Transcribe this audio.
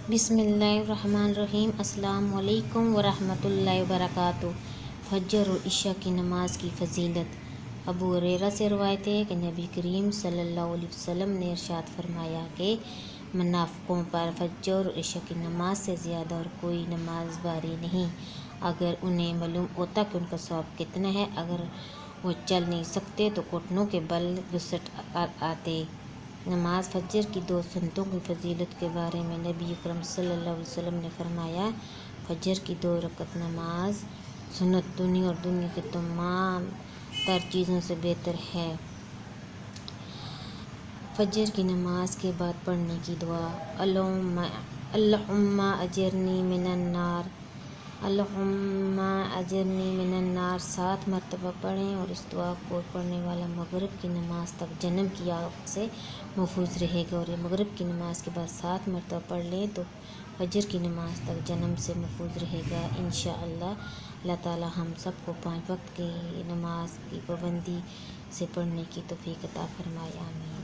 بسم اللہ الرحمن الرحیم۔ السلام علیکم ورحمۃ اللہ وبرکاتہ۔ فجر اور عشاء کی نماز کی فضیلت۔ ابو ہریرہ سے روایت ہے کہ نبی کریم صلی اللہ علیہ وسلم نے ارشاد فرمایا کہ منافقوں پر فجر اور عشاء کی نماز سے زیادہ اور کوئی نماز باری نہیں۔ اگر انہیں معلوم ہوتا کہ ان کا ثواب کتنا ہے، اگر وہ چل نہیں سکتے تو گھٹنوں کے بل گھسٹ کر آتے۔ نماز فجر کی 2 سنتوں کی فضیلت کے بارے میں نبی اکرم صلی اللہ علیہ وسلم نے فرمایا، فجر کی 2 رکعت نماز سنت دنیا اور دنیا کی تمام تر چیزوں سے بہتر ہے۔ فجر کی نماز کے بعد پڑھنے کی دعا، اللہم اجرنی من النار، اللہم اجرنی من النار 7 مرتبہ پڑھیں، اور اس دعا کو پڑھنے والا مغرب کی نماز تک جہنم کی آگ سے محفوظ رہے گا، اور یہ مغرب کی نماز کے بعد 7 مرتبہ پڑھ لیں تو فجر کی نماز تک جہنم سے محفوظ رہے گا انشاءاللہ۔ اللہ تعالی ہم سب کو 5 وقت کی نماز کی پابندی سے پڑھنے کی توفیق عطا فرمائے، آمین۔